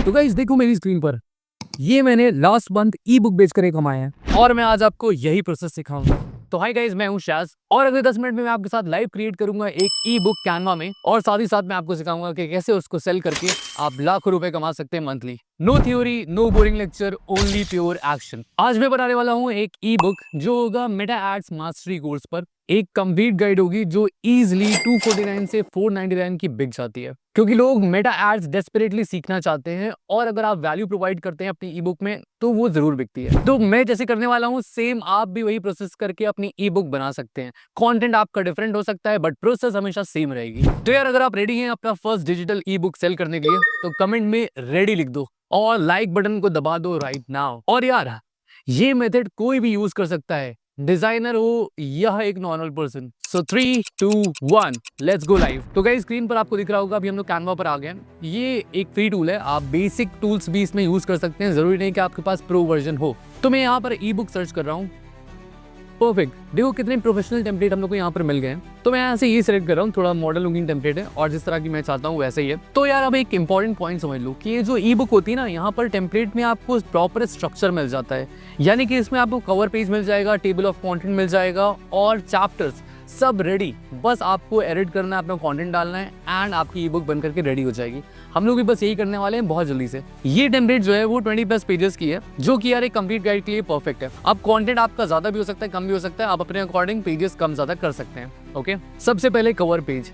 तो गाइस देखो मेरी स्क्रीन पर, ये मैंने लास्ट मंथ ई बुक बेचकर कमाया है और मैं आज आपको यही प्रोसेस सिखाऊंगा। तो हाय गाइस, मैं हूं शाज और अगले 10 मिनट में मैं आपके साथ लाइव क्रिएट करूंगा एक ई बुक कैनवा में और साथ ही साथ मैं आपको सिखाऊंगा कि कैसे उसको सेल करके आप लाखों रुपए कमा सकते हैं monthly. No theory, no boring lecture, only pure action. आज मैं बनाने वाला हूं एक ई बुक जो होगा मेटा एड्स मास्टरी कोर्स पर। एक कंप्लीट गाइड होगी जो इजीली 249 से 499 की बिक जाती है, क्योंकि लोग मेटा एड्स डेस्परेटली सीखना चाहते हैं और अगर आप वैल्यू प्रोवाइड करते हैं अपनी ई बुक में तो वो जरूर बिकती है। तो मैं जैसे करने वाला हूँ सेम आप भी वही प्रोसेस करके अपनी ई बुक बना सकते हैं। कंटेंट आपका डिफरेंट हो सकता है बट प्रोसेस हमेशा सेम रहेगी। तो यार अगर आप रेडी हैं अपना first digital e book sale करने के लिए तो कमेंट में रेडी लिख दो और लाइक बटन को दबा दो राइट नाउ। और यार ये मेथड कोई भी यूज कर सकता है, डिजाइनर हो या एक normal person. So 3, 2, 1 let's go live. तो गाइस स्क्रीन पर आपको दिख रहा होगा अभी हम लोग कैनवा पर आ गए हैं। ये एक फ्री टूल है, आप बेसिक टूल्स भी इसमें यूज कर सकते हैं, जरूरी नहीं कि आपके पास प्रो वर्जन हो। तो मैं यहाँ पर ई बुक सर्च कर रहा हूँ। परफेक्ट, देखो कितने प्रोफेशनल टेम्पलेट हम लोग को यहाँ पर मिल गए हैं। तो मैं यहाँ से ये सिलेक्ट कर रहा हूँ, थोड़ा मॉडल लुकिंग टेम्पलेट है और जिस तरह की मैं चाहता हूँ वैसे ही है। तो यार अब एक इंपॉर्टेंट पॉइंट समझ लो कि ये जो ई बुक होती है ना, यहाँ पर टेम्पलेट में आपको प्रॉपर स्ट्रक्चर मिल जाता है। यानी कि इसमें आपको कवर पेज मिल जाएगा, टेबल ऑफ कंटेंट मिल जाएगा और चैप्टर्स सब रेडी। बस आपको एडिट करना है, अपना कंटेंट डालना है एंड आपकी ई बुक बन करके रेडी हो जाएगी। हम लोग भी बस यही करने वाले हैं बहुत जल्दी से। ये टेम्पलेट जो है वो 20+ पेजेस की है, जो कि यार एक कंप्लीट गाइड के लिए परफेक्ट है। अब कंटेंट आपका ज्यादा भी हो सकता है, कम भी हो सकता है, आप अपने अकॉर्डिंग पेजेस कम ज्यादा कर सकते हैं। ओके, सबसे पहले कवर पेज,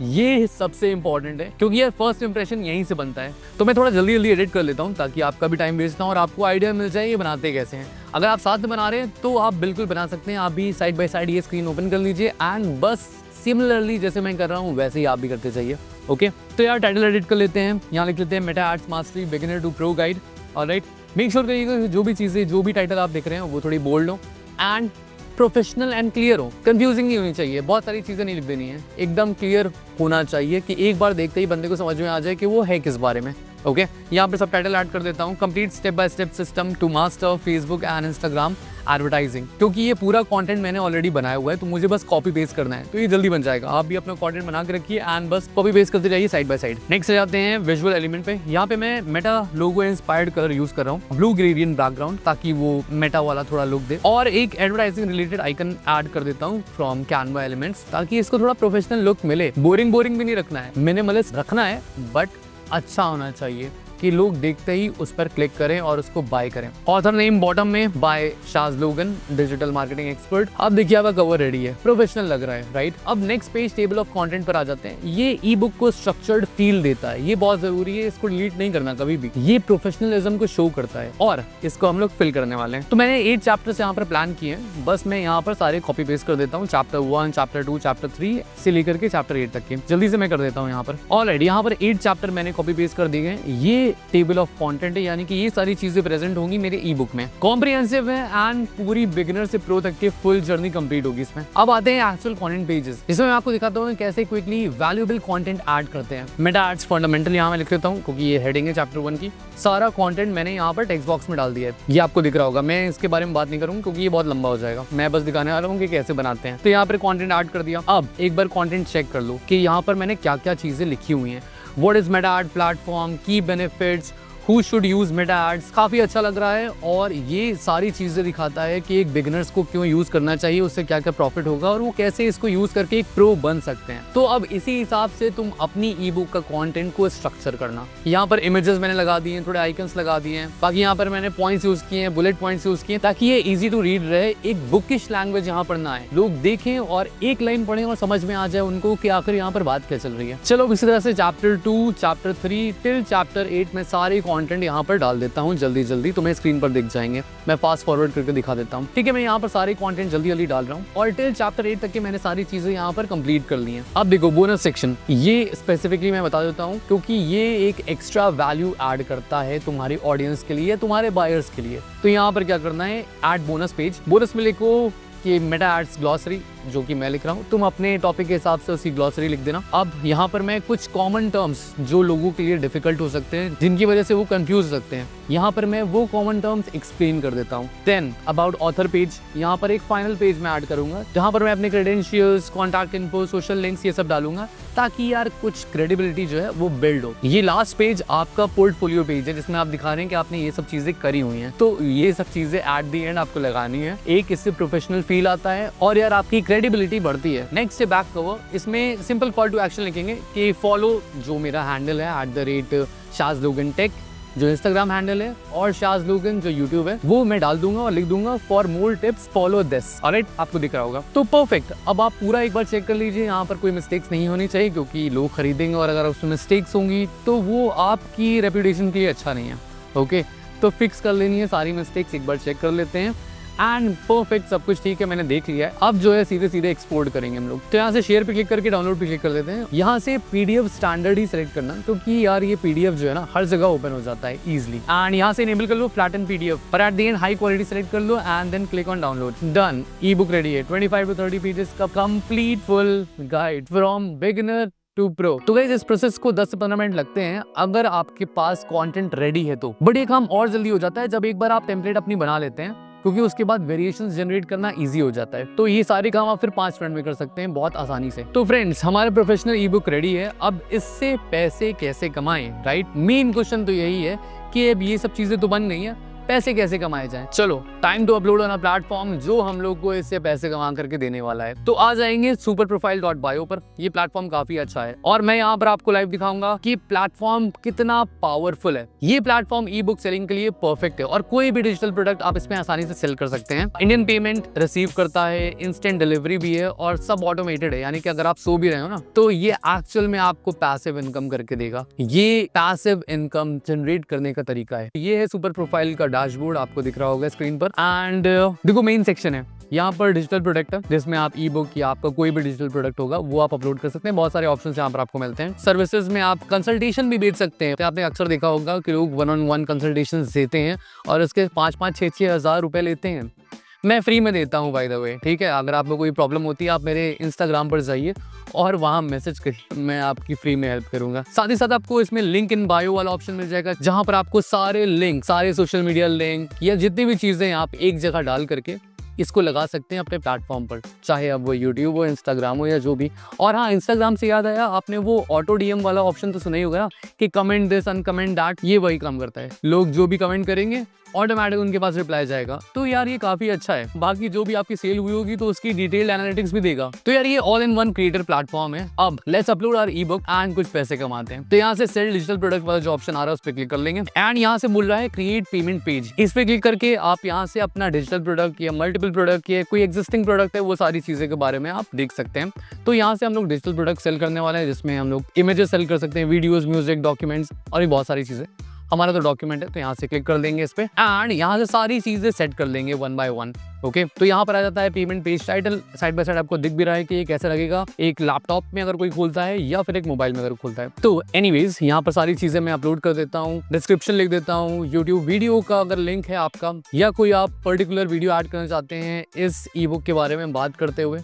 ये सबसे इंपॉर्टेंट है क्योंकि यार फर्स्ट इंप्रेशन यहीं से बनता है। तो मैं थोड़ा जल्दी जल्दी एडिट कर लेता हूँ ताकि आपका भी टाइम वेस्ट ना हो और आपको आइडिया मिल जाए ये बनाते कैसे हैं। अगर आप साथ में बना रहे हैं तो आप बिल्कुल बना सकते हैं। आप भी साइड बाय साइड ये स्क्रीन ओपन कर लीजिए एंड बस सिमिलरली जैसे मैं कर रहा हूँ वैसे ही आप भी करते जाइए। ओके, तो यार टाइटल एडिट कर लेते हैं। यहाँ लिख लेते हैं Meta ads mastery beginner to pro guide. Alright, make sure करिएगा जो भी चीज़ें, जो भी टाइटल आप देख रहे हैं वो थोड़ी बोल्ड हो एंड प्रोफेशनल एंड क्लियर हो। कंफ्यूजिंग नहीं होनी चाहिए, बहुत सारी चीज़ें नहीं लिख देनी है, एकदम क्लियर होना चाहिए कि एक बार देखते ही बंदे को समझ में आ जाए कि वो है किस बारे में। ओके, यहाँ पे सब टाइटल ऐड कर देता हूँ। Complete step by step system to master Facebook and Instagram advertising. क्योंकि ये पूरा कंटेंट मैंने ऑलरेडी बनाया हुआ है तो मुझे बस कॉपी पेस्ट करना है, तो ये जल्दी बन जाएगा। आप भी अपना कंटेंट बना के रखिए एंड बस कॉपी पेस्ट करते जाइए साइड बाय साइड। नेक्स्ट जाते हैं विजुअल एलिमेंट पे। यहाँ पे मैं मेटा लोगो इंस्पायर्ड कलर यूज कर रहा हूँ, ब्लू ग्रेडियंट बैकग्राउंड, ताकि वो मेटा वाला थोड़ा लुक दे। और एक एडवर्टाइजिंग रिलेटेड आइकन ऐड कर देता हूँ फ्रॉम कैनवा एलिमेंट्स, ताकि इसको थोड़ा प्रोफेशनल लुक मिले। बोरिंग भी नहीं रखना है, मिनिमलिस्ट रखना है बट अच्छा होना चाहिए कि लोग देखते ही उस पर क्लिक करें और उसको बाय करें। ऑथर नेम बॉटम में बाय शाज लोगन, डिजिटल मार्केटिंग एक्सपर्ट। अब देखिए आपका कवर रेडी है, प्रोफेशनल लग रहा है राइट। अब next page table of content पर आ जाते हैं। ये ई बुक को स्ट्रक्चर्ड फील देता है, ये बहुत जरूरी है, इसको डिलीट नहीं करना कभी भी। ये प्रोफेशनलिज्म को शो करता है और इसको हम लोग फिल करने वाले हैं। तो मैंने 8 चैप्टर्स यहाँ पर प्लान किए हैं, बस मैं यहाँ पर सारे कॉपी पेस्ट कर देता हूँ। चैप्टर 1, चैप्टर 2, चैप्टर 3 से लेकर के चैप्टर 8 तक के जल्दी से मैं कर देता हूँ यहाँ पर। ऑलरेडी यहाँ पर 8 चैप्टर मैंने कॉपी पेस्ट कर दिए गए। ये टेबल ऑफ कंटेंट है, यानी कि ये सारी चीजें प्रेजेंट होंगी मेरे ई बुक में। कॉम्प्रिहेंसिव है एंड पूरी बिगिनर से प्रो तक की फुल जर्नी कंप्लीट होगी इसमें। अब आते हैं एक्चुअल कंटेंट पेजेस, जिसमें मैं आपको दिखाता हूँ कैसे क्विकली वैल्यूएबल कंटेंट ऐड करते हैं। मेटा एड्स फंडामेंटल यहाँ मैं लिख लेता हूँ क्योंकि ये हेडिंग है चैप्टर 1 की। सारा कंटेंट मैंने यहाँ पर टेक्स्ट बॉक्स में डाल दिया है, ये आपको दिख रहा होगा। मैं इसके बारे में बात नहीं करूँगा क्योंकि ये बहुत लंबा हो जाएगा, मैं बस दिखाने वाला हूँ कि कैसे बनाते हैं। तो यहाँ पर कंटेंट ऐड कर दिया। अब एक बार कंटेंट चेक कर लो कि यहाँ पर मैंने क्या क्या चीजें लिखी हुई हैं। What is Meta ad platform, key benefits, Who should use Meta Ads। काफ़ी अच्छा लग रहा है और ये सारी चीज़ें दिखाता है कि एक बिगिनर्स को क्यों यूज़ करना चाहिए, उससे क्या क्या प्रॉफिट होगा और वो कैसे इसको यूज़ करके एक प्रो बन सकते हैं। तो अब इसी हिसाब से तुम अपनी ई बुक का कंटेंट को स्ट्रक्चर करना। यहाँ पर इमेजेस मैंने लगा दिए हैं, थोड़े आइकन्स लगा दिए हैं, बाकी यहाँ पर मैंने पॉइंट्स यूज़ किए हैं, बुलेट पॉइंट्स यूज़ किए हैं, ताकि ये ईजी टू रीड रहे। एक बुकिश लैंग्वेज यहाँ पर ना आए, लोग देखें और एक लाइन पढ़ें और समझ में आ जाए उनको कि आखिर यहाँ पर बात क्या चल रही है। चलो इसी तरह से चैप्टर 2, चैप्टर 3 टिल चैप्टर 8 में सारे कंटेंट यहाँ पर डाल देता हूँ जल्दी जल्दी। तुम्हें स्क्रीन पर दिख जाएंगे, मैं फास्ट फॉरवर्ड करके दिखा देता हूँ। ठीक है, मैं यहाँ पर सारे कंटेंट जल्दी जल्दी डाल रहा हूँ और टिल चैप्टर 8 तक के मैंने सारी चीजें यहाँ पर कंप्लीट कर ली हैं। अब देखो बोनस सेक्शन, ये स्पेसिफिकली मैं बता देता हूँ क्योंकि ये एक एक्स्ट्रा वैल्यू ऐड करता है तुम्हारी ऑडियंस के लिए, तुम्हारे बायर्स के लिए। तो यहाँ पर क्या करना है, ऐड बोनस पेज। बोनस में लिखो कि मेटा एड्स ग्लॉसरी, जो कि मैं लिख रहा हूँ, तुम अपने टॉपिक के हिसाब से उसकी ग्लॉसरी लिख देना। अब यहाँ पर मैं कुछ कॉमन टर्म्स जो लोगों के लिए डिफिकल्ट हो सकते हैं, जिनकी वजह से वो कंफ्यूज हो सकते हैं, यहाँ पर मैं वो कॉमन टर्म्स एक्सप्लेन कर देता हूँ। देन अबाउट ऑथर पेज, यहाँ पर एक फाइनल पेज मैं ऐड करूंगा जहाँ पर मैं अपने credentials, contact info, social links ये सब डालूंगा, ताकि यार कुछ क्रेडिबिलिटी जो है वो बिल्ड हो। ये लास्ट पेज आपका पोर्टफोलियो पेज है, जिसमें आप दिखा रहे हैं कि आपने ये सब चीजें करी हुई हैं। तो ये सब चीजें एट द एंड आपको लगानी है। एक इससे प्रोफेशनल फील आता है और यार आपकी क्रेडिबिलिटी बढ़ती है। नेक्स्ट है बैक कवर। इसमें सिंपल कॉल टू एक्शन लिखेंगे कि फॉलो जो मेरा हैंडल है @ShazLoganTech जो इंस्टाग्राम हैंडल है, और शाज लोगन जो यूट्यूब है, वो मैं डाल दूंगा और लिख दूंगा for more tips follow this. Alright, आपको दिख रहा होगा। तो परफेक्ट। अब आप पूरा एक बार चेक कर लीजिए, यहाँ पर कोई मिस्टेक्स नहीं होनी चाहिए, क्योंकि लोग खरीदेंगे और अगर उसमें मिस्टेक्स होंगी तो वो आपकी रेपुटेशन के लिए अच्छा नहीं है। ओके, तो फिक्स कर लेनी है सारी मिस्टेक्स, एक बार चेक कर लेते हैं एंड परफेक्ट, सब कुछ ठीक है, मैंने देख लिया है। अब जो है सीधे सीधे एक्सपोर्ट करेंगे हम लोग। तो यहाँ से शेयर पे क्लिक करके डाउनलोड पे क्लिक कर देते हैं। यहाँ से पीडीएफ स्टैंडर्ड ही सिलेक्ट करना, क्योंकि यार ये पीडीएफ जो है ना हर जगह ओपन हो जाता है इजीली। एंड यहाँ से इनेबल कर लो फ्लैटन पीडीएफ, पर at the end high quality select कर लो and then click on download. Done, ebook ready है। 25 to 30 पेजेस का complete full guide from beginner to pro. तो गाइस इस प्रोसेस को 10 से 15 मिनट लगते हैं अगर आपके पास कंटेंट रेडी है तो। बट ये काम और जल्दी हो जाता है जब एक बार आप टेम्पलेट अपनी बना लेते हैं, क्योंकि उसके बाद वेरिएशंस जनरेट करना इजी हो जाता है। तो ये सारे काम आप फिर 5 मिनट में कर सकते हैं बहुत आसानी से। तो फ्रेंड्स, हमारा प्रोफेशनल ई बुक रेडी है। अब इससे पैसे कैसे कमाएं, राइट? मेन क्वेश्चन तो यही है कि अब ये सब चीजें तो बन गई हैं, पैसे कैसे कमाए जाएं। चलो, time to upload on a platform जो हम लोग को इससे पैसे कमा करके देने वाला है। तो आ जाएंगे superprofile.bio पर। ये प्लेटफॉर्म काफी अच्छा है और मैं यहाँ पर आपको लाइव दिखाऊंगा कि प्लेटफॉर्म कितना पावरफुल है। ये प्लेटफॉर्म ई बुक सेलिंग के लिए परफेक्ट है और कोई भी डिजिटल प्रोडक्ट आप इसमें आसानी से सेल कर सकते हैं। इंडियन पेमेंट रिसीव करता है, इंस्टेंट डिलीवरी भी है और सब ऑटोमेटेड है, यानी कि अगर आप सो भी रहे हो ना तो ये एक्चुअल में आपको पैसिव इनकम करके देगा। ये पैसिव इनकम जनरेट करने का तरीका है। ये है सुपर प्रोफाइल का डैशबोर्ड, आपको दिख रहा होगा स्क्रीन पर। एंड देखो, मेन सेक्शन है यहाँ पर डिजिटल प्रोडक्ट है, जिसमें आप ई बुक या आपका कोई भी डिजिटल प्रोडक्ट होगा वो आप अपलोड कर सकते हैं। बहुत सारे ऑप्शंस यहाँ पर आपको मिलते हैं। सर्विसेज में आप कंसल्टेशन भी बेच सकते हैं। तो आपने अक्सर देखा होगा कि लोग 1-on-1 कंसल्टेशन देते हैं और उसके 5-5, 6-6 हज़ार रुपए लेते हैं। मैं फ्री में देता हूँ बाय द वे, ठीक है? अगर आपको कोई प्रॉब्लम होती है आप मेरे इंस्टाग्राम पर जाइए और वहाँ मैसेज करिए, मैं आपकी फ्री में हेल्प करूंगा। साथ ही साथ आपको इसमें लिंक इन बायो वाला ऑप्शन मिल जाएगा, जहाँ पर आपको सारे लिंक, सारे सोशल मीडिया लिंक या जितनी भी चीजें आप एक जगह डाल करके इसको लगा सकते हैं अपने प्लेटफॉर्म पर, चाहे अब वो यूट्यूब हो, इंस्टाग्राम हो या जो भी। और हाँ, इंस्टाग्राम से याद आया, आपने वो ऑटो डीएम वाला ऑप्शन तो सुना ही होगा कि कमेंट दिस अनकमेंट दैट, ये वही काम करता है। लोग जो भी कमेंट करेंगे ऑटोमेटिक उनके पास रिप्लाई जाएगा। तो यार ये काफी अच्छा है। बाकी जो भी आपकी सेल हुई होगी तो उसकी डिटेल्ड एनालिटिक्स भी देगा। तो यार ये all in one creator platform है। अब let's upload our e book and कुछ पैसे कमाते हैं। तो यहाँ से सेल डिजिटल प्रोडक्ट वाला जो ऑप्शन आ रहा है उस पर क्लिक कर लेंगे एंड यहाँ से बोल रहा है क्रिएट पेमेंट पेज। इस पे क्लिक करके आप यहाँ से अपना डिजिटल प्रोडक्ट या मल्टीपल प्रोडक्ट या कोई एग्जिस्टिंग प्रोडक्ट है वो सारी चीजें के बारे में आप देख सकते हैं। तो यहाँ से हम लोग डिजिटल प्रोडक्ट सेल करने वाले हैं, जिसमें हम लोग इमेजेस सेल कर सकते हैं, वीडियोज, म्यूजिक, डॉक्यूमेंट्स और भी बहुत सारी चीजें। हमारा तो डॉक्यूमेंट है, तो यहाँ से क्लिक कर देंगे इस पे एंड यहाँ से सारी चीजें सेट कर लेंगे 1 by 1। ओके, तो यहाँ पर आ जाता है payment page title. Side by side आपको दिख भी रहा है कि ये कैसे लगेगा एक लैपटॉप में अगर कोई खोलता है या फिर एक मोबाइल में अगर खोलता है। तो एनीवेज, यहाँ पर सारी चीजें मैं अपलोड कर देता हूँ, डिस्क्रिप्शन लिख देता हूँ, यूट्यूब वीडियो का अगर लिंक है आपका या कोई आप पर्टिकुलर वीडियो ऐड करना चाहते हैं इस ई बुक के बारे में बात करते हुए,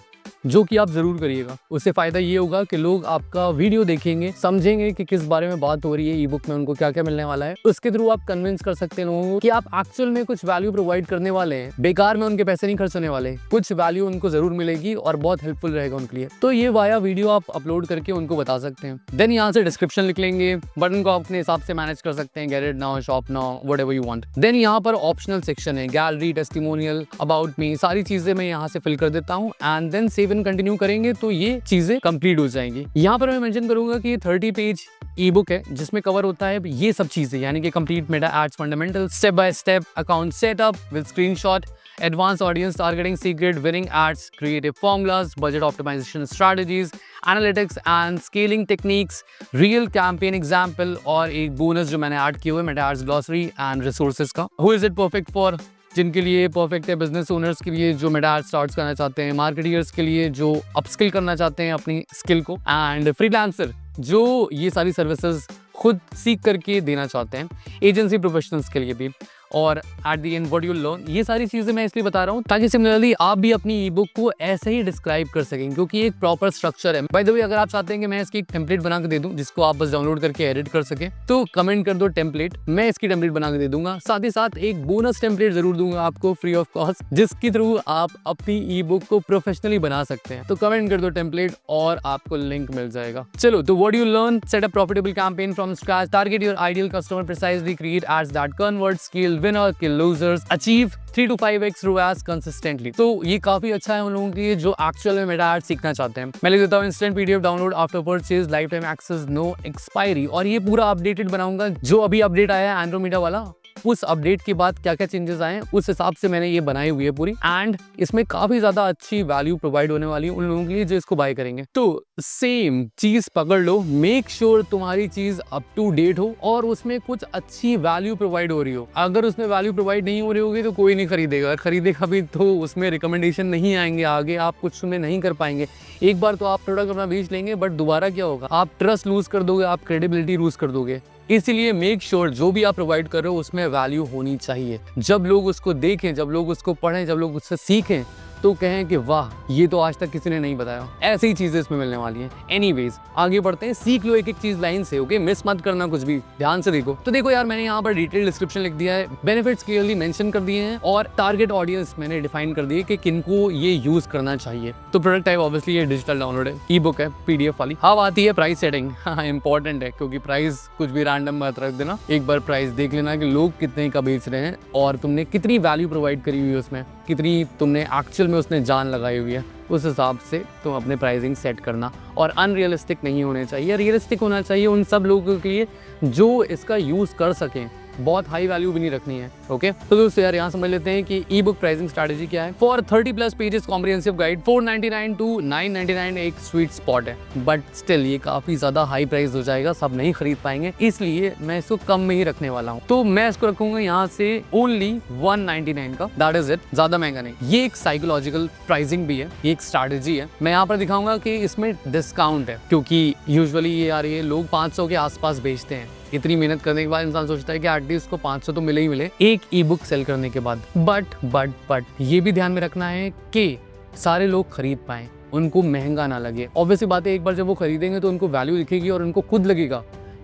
जो कि आप जरूर करिएगा। उससे फायदा ये होगा कि लोग आपका वीडियो देखेंगे, समझेंगे कि किस बारे में बात हो रही है, ई बुक में उनको क्या क्या मिलने वाला है। उसके थ्रू आप कन्विंस कर सकते हैं लोगों को कि आप एक्चुअल में कुछ वैल्यू प्रोवाइड करने वाले हैं, बेकार में उनके पैसे नहीं खर्च होने वाले, कुछ वैल्यू उनको जरूर मिलेगी और बहुत हेल्पफुल रहेगा उनके लिए। तो ये वाया वीडियो आप अपलोड करके उनको बता सकते हैं। देन यहाँ से डिस्क्रिप्शन लिख लेंगे, बटन को अपने हिसाब से मैनेज कर सकते हैं, get it now, shop now, whatever you want. Then यहाँ पर ऑप्शनल सेक्शन है, गैलरी, टेस्टिमोनियल, अबाउट मी, सारी चीजें मैं यहाँ से फिल कर देता हूँ and then save and continue करेंगे तो ये चीजें कंप्लीट हो जाएंगी। यहाँ पर मैं मेंशन करूंगा कि ये 30 पेज ई बुक है, जिसमें कवर होता है ये सब चीजें, यानी कि complete Meta ads fundamental, step by step account setup with screenshot, advanced audience targeting, secret winning ads, creative formulas, budget optimization strategies, analytics and scaling techniques, real campaign example और एक बोनस जो मैंने ऐड किया हुआ है Meta ads glossary and resources का। Who is it perfect for? जिनके लिए परफेक्ट है, बिजनेस ओनर्स के लिए जो मेटा एड्स स्टार्ट करना चाहते हैं, मार्केटियर्स के लिए जो अपस्किल करना चाहते हैं अपनी स्किल को, एंड फ्रीलांसर जो ये सारी सर्विसेज खुद सीख करके देना चाहते हैं, एजेंसी प्रोफेशनल्स के लिए भी, और eight the and what you learn. ये सारी चीजें मैं इसलिए बता रहा हूँ ताकि सिमिलरली आप भी अपनी ई बुक को ऐसे ही डिस्क्राइब कर सकें, क्योंकि एक प्रॉपर स्ट्रक्चर है। बाय द वे, अगर आप चाहते हैं कि मैं इसकी एक टेम्पलेट बना के दे दूं जिसको आप बस डाउनलोड करके एडिट कर सकें, तो कमेंट कर दो टेम्पलेट, मैं इसकी टेम्पलेट बना के दे दूंगा। साथ ही साथ एक बोनस टेम्पलेट जरूर दूंगा आपको फ्री ऑफ कॉस्ट, जिसके थ्रू आप अपनी ई बुक को प्रोफेशनली बना सकते हैं। तो कमेंट कर दो टेम्पलेट और आपको लिंक मिल जाएगा। चलो, तो what you learn, set a profitable campaign from scratch, target your ideal customer precisely, create ads that convert, scale winner, kill losers, achieve 3 to 5x ROAS consistently. तो ये काफी अच्छा है उन लोगों के लिए जो एक्चुअल में मेटा एड सीखना चाहते हैं। मैं लिख देता हूँ instant PDF download after purchase, lifetime access, no expiry. और ये पूरा अपडेटेड बनाऊंगा, जो अभी अपडेट आया है एंड्रोमेडा वाला, उस अपडेट के बाद क्या क्या चेंजेस आए उस हिसाब से मैंने ये बनाई हुई है पूरी। एंड इसमें काफी ज्यादा अच्छी वैल्यू प्रोवाइड होने वाली है उन लोगों के लिए जो इसको बाय करेंगे। तो सेम चीज पकड़ लो, मेक श्योर तुम्हारी चीज अप टू डेट हो और उसमें कुछ अच्छी वैल्यू प्रोवाइड हो रही हो। अगर उसमें वैल्यू प्रोवाइड नहीं हो रही होगी तो कोई नहीं खरीदेगा, खरीदेगा भी तो उसमें रिकमेंडेशन नहीं आएंगे, आगे आप कुछ उसमें नहीं कर पाएंगे। एक बार तो आप प्रोडक्ट अपना बेच लेंगे, बट दोबारा क्या होगा, आप ट्रस्ट लूज कर दोगे, आप क्रेडिबिलिटी लूज कर दोगे। इसीलिए मेक श्योर जो भी आप प्रोवाइड कर रहे हो उसमें वैल्यू होनी चाहिए। जब लोग उसको देखें, जब लोग उसको पढ़ें, जब लोग उससे सीखें, तो कहें कि वाह, ये तो आज तक किसी ने नहीं बताया। ऐसी ही चीजें इसमें मिलने वाली हैं। एनीवेज, आगे बढ़ते हैं, सीख लो एक एक चीज लाइन से, ओके, मिस मत करना कुछ भी, ध्यान से देखो। तो देखो यार, मैंने यहाँ पर डिटेल डिस्क्रिप्शन लिख दिया है, बेनिफिट्स क्लियरली मेंशन कर दिए हैं और टारगेट ऑडियंस मैंने डिफाइन कर दी है कि किनको ये यूज करना चाहिए। तो प्रोडक्ट टाइप ऑब्वियसली ये डिजिटल डाउनलोड है, ई बुक है, PDF वाली। अब आती है प्राइस सेटिंग। हाँ, इंपॉर्टेंट है, क्योंकि प्राइस कुछ भी रैंडम मत रख देना। एक बार प्राइस देख लेना कि लोग कितने का बेच रहे हैं और तुमने कितनी वैल्यू प्रोवाइड करी हुई है उसमें, कितनी तुमने एक्चुअल में उसने जान लगाई हुई है। उस हिसाब से तुम अपने प्राइसिंग सेट करना। और अनरियलिस्टिक नहीं होने चाहिए, रियलिस्टिक होना चाहिए उन सब लोगों के लिए जो इसका यूज़ कर सकें। बहुत हाई वैल्यू भी नहीं रखनी है, ओके। तो दोस्तों यार, यहाँ समझ लेते हैं कि ई बुक प्राइसिंग स्ट्रैटेजी क्या है। For 30+ pages comprehensive guide, 499 to 999 एक स्वीट स्पॉट है, बट स्टिल ये काफी ज्यादा हाई प्राइस हो जाएगा, सब नहीं खरीद पाएंगे, इसलिए मैं इसको कम में ही रखने वाला हूँ। तो मैं इसको रखूंगा यहाँ से ओनली 199 का, दैट इज इट, ज्यादा महंगा नहीं। ये एक साइकोलॉजिकल प्राइसिंग भी है, ये एक स्ट्रैटेजी है। मैं यहाँ पर दिखाऊंगा कि इसमें डिस्काउंट है, क्योंकि यूजुअली ये यार ये लोग 500 के आसपास बेचते हैं। इतनी मेहनत करने के बाद इंसान सोचता है कि एटलीस्ट उसको 500 तो मिले ही मिले एक ई बुक सेल करने के बाद। बट ये भी ध्यान में रखना है कि सारे लोग खरीद पाएं, उनको महंगा ना लगे। ऑब्वियसली बात है, एक बार जब वो खरीदेंगे तो उनको वैल्यू दिखेगी और उनको खुद लगेगा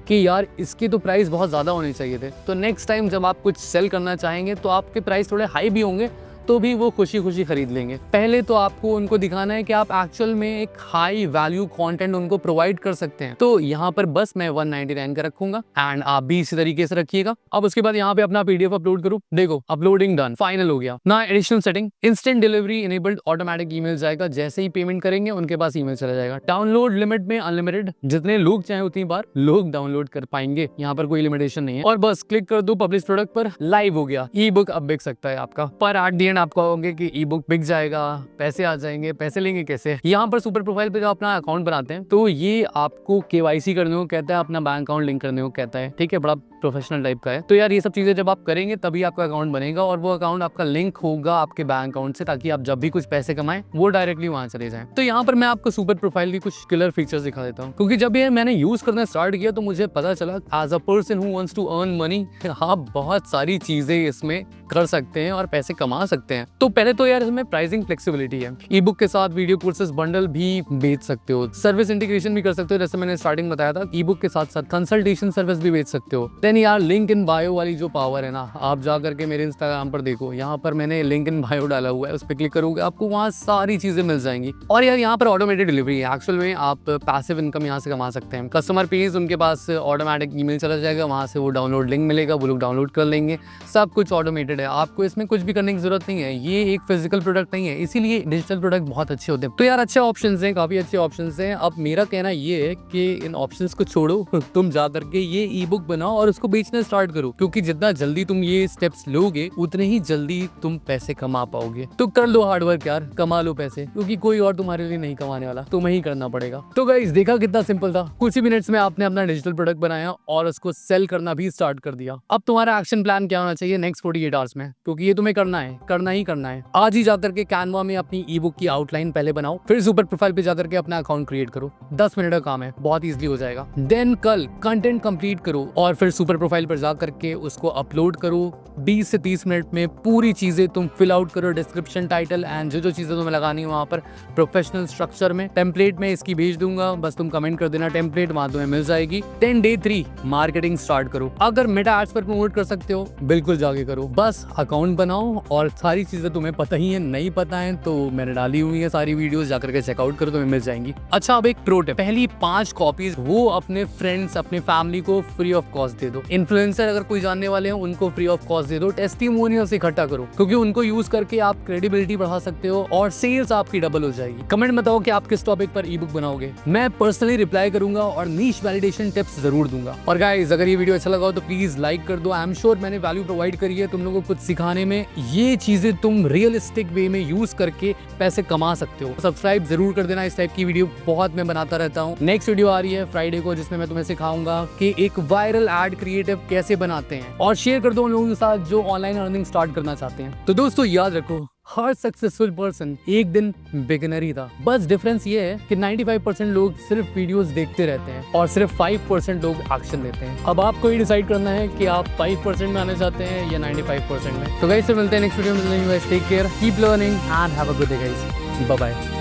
कि यार इसके तो प्राइस बहुत ज़्यादा होने चाहिए थे। तो नेक्स्ट टाइम जब आप कुछ सेल करना चाहेंगे तो आपके प्राइस थोड़े हाई भी होंगे, तो भी वो खुशी खुशी खरीद लेंगे। पहले तो आपको उनको दिखाना है कि आप एक्चुअल में एक हाई वैल्यू कंटेंट उनको प्रोवाइड कर सकते हैं। तो यहाँ पर बस मैं 199 का रखूंगा एंड आप भी इसी तरीके से रखिएगा। अब उसके बाद यहाँ पे अपना PDF अपलोड करूँ। देखो, अपलोडिंग डन, फाइनल हो गया ना। Additional setting, instant delivery enabled, automatic email जाएगा, जैसे ही पेमेंट करेंगे उनके पास ईमेल चला जाएगा। डाउनलोड लिमिट में अनलिमिटेड, जितने लोग चाहे उतनी बार लोग डाउनलोड कर पाएंगे, यहाँ पर कोई लिमिटेशन नहीं है। और बस क्लिक कर दो पब्लिश प्रोडक्ट पर, लाइव हो गया, ई बुक अब बिक सकता है आपका। पर एट द एंड आप कहोगे कि ई बुक बिक जाएगा, पैसे आ जाएंगे, पैसे लेंगे कैसे। यहाँ पर सुपर प्रोफाइल पे जब अपना अकाउंट बनाते हैं तो ये आपको KYC करने को कहता है, अपना बैंक अकाउंट लिंक करने को कहता है, ठीक है, बड़ा प्रोफेशनल टाइप का है। तो यार ये सब चीजें जब आप करेंगे तभी आपका अकाउंट बनेगा और वो अकाउंट आपका लिंक होगा आपके बैंक अकाउंट से, ताकि आप जब भी कुछ पैसे कमाएं वो डायरेक्टली वहां चले जाएं। तो यहाँ पर मैं आपको सुपर प्रोफाइल की कुछ किलर फीचर्स दिखा देता हूँ, क्योंकि जब ये मैंने यूज करना स्टार्ट किया तो मुझे पता चला as a person who wants to earn money, आप बहुत सारी चीजें इसमें कर सकते हैं और पैसे कमा सकते हैं। तो पहले तो यार इसमें प्राइसिंग फ्लेक्सिबिलिटी है। ई बुक के साथ वीडियो कोर्सेज बंडल भी बेच सकते हो, सर्विस इंटीग्रेशन भी कर सकते हो, जैसे मैंने स्टार्टिंग बताया था। ई बुक के साथ साथ कंसल्टेशन सर्विस भी बेच सकते हो। देन यार लिंक इन बायो वाली जो पावर है ना, आप जा करके मेरे इंस्टाग्राम पर देखो, यहाँ पर मैंने लिंक इन बायो डाला हुआ है, उस पर क्लिक करोगे आपको वहाँ सारी चीजें मिल जाएंगी। और यार यहाँ पर ऑटोमेटेड डिलीवरी है, एक्चुअल में आप पैसिव इनकम यहाँ से कमा सकते हैं। कस्टमर पेज, उनके पास ऑटोमेटिक ईमेल चला जाएगा, वहाँ से वो डाउनलोड लिंक मिलेगा, वो लोग डाउनलोड कर लेंगे, सब कुछ ऑटोमेटेड है। आपको इसमें कुछ भी करने की जरूरत नहीं है, ये एक फिजिकल प्रोडक्ट नहीं है, इसीलिए डिजिटल प्रोडक्ट बहुत अच्छे होते हैं। तो यार अच्छे ऑप्शंस हैं, काफी अच्छे ऑप्शंस हैं। अब मेरा कहना ये है कि इन ऑप्शंस को छोड़ो, तुम जा करके ये ई बुक बनाओ और उसको बेचना स्टार्ट करो, क्योंकि जितना जल्दी तुम ये स्टेप्स लोगे उतने ही जल्दी तुम पैसे कमा पाओगे। तो कर लो हार्डवर्क यार, कमा लो पैसे, क्योंकि कोई और तुम्हारे लिए नहीं कमाने वाला, तुम्हें ही करना पड़ेगा। तो गाइस देखा कितना सिंपल था, कुछ ही मिनट्स में आपने अपना डिजिटल प्रोडक्ट बनाया और उसको सेल करना भी स्टार्ट कर दिया। अब तुम्हारा एक्शन प्लान क्या होना चाहिए नेक्स्ट 48 आवर्स में, क्योंकि ये तुम्हें करना करना ही करना है। आज ही जाकर के कैनवा में अपनी ई बुक की आउटलाइन पहले बनाओ, फिर सुपर प्रोफाइल पे जाकर के अपना अकाउंट क्रिएट करो। 10 मिनट का काम है, बहुत इजीली हो जाएगा। देन कल कंटेंट कंप्लीट करो और फिर सुपर प्रोफाइल पर जाकर के उसको अपलोड करो। 20 से 30 मिनट में पूरी चीजें तुम फिल आउट करो, डिस्क्रिप्शन, टाइटल एंड जो चीजें तुम्हें लगानी है वहां पर प्रोफेशनल स्ट्रक्चर में। टेम्पलेट में इसकी भेज दूंगा, बस तुम कमेंट कर देना टेम्पलेट, वहां तुम्हें मिल जाएगी। देन डे 3 मार्केटिंग स्टार्ट करो। अगर मेटा एड्स पर प्रमोट कर सकते हो बिल्कुल जाके करो, बस अकाउंट बनाओ और सारी चीजें तुम्हें पता ही है। नहीं पता है तो मैंने डाली हुई है सारी वीडियोस, जाकर के चेकआउट करो, तुम्हें मिल जाएंगी। अच्छा, अब एक प्रो टिप, पहली 5 कॉपीज वो अपने फ्रेंड्स, अपने फैमिली को फ्री ऑफ कॉस्ट दे दो। इन्फ्लुएंसर अगर कोई जानने वाले हैं उनको फ्री ऑफ कॉस्ट दे दो। टेस्टिमोनियल्स इकट्ठा करो, क्योंकि उनको यूज करके आप क्रेडिबिलिटी बढ़ा सकते हो और सेल्स आपकी डबल हो जाएगी। कमेंट बताओ कि आप किस टॉपिक पर ई बुक बनाओगे, मैं पर्सनली रिप्लाई करूंगा और नीश वैलिडेशन टिप्स जरूर दूंगा। और गाइस, अगर ये वीडियो अच्छा लगा हो तो प्लीज लाइक कर दो। आई एम श्योर मैंने वैल्यू प्रोवाइड करी है तुम लोगों को कुछ सिखाने में। ये चीजें तुम रियलिस्टिक वे में यूज करके पैसे कमा सकते हो। सब्सक्राइब जरूर कर देना, इस टाइप की वीडियो बहुत मैं बनाता रहता हूँ। नेक्स्ट वीडियो आ रही है फ्राइडे को, जिसमें मैं तुम्हें सिखाऊंगा कि एक वायरल एड क्रिएटिव कैसे बनाते हैं, और शेयर कर दो उन लोगों के साथ जो ऑनलाइन अर्निंग स्टार्ट करना चाहते हैं। तो दोस्तों याद रखो, हर सक्सेसफुल पर्सन एक दिन बिगिनर ही था। बस डिफरेंस ये है कि 95% लोग सिर्फ वीडियोस देखते रहते हैं और सिर्फ 5% लोग एक्शन लेते हैं। अब आपको ही डिसाइड करना है कि आप 5% में आना चाहते हैं या 95% में। तो गाइस, मिलते हैं नेक्स्ट वीडियो में। Take care, keep learning and have a good day guys. Bye bye.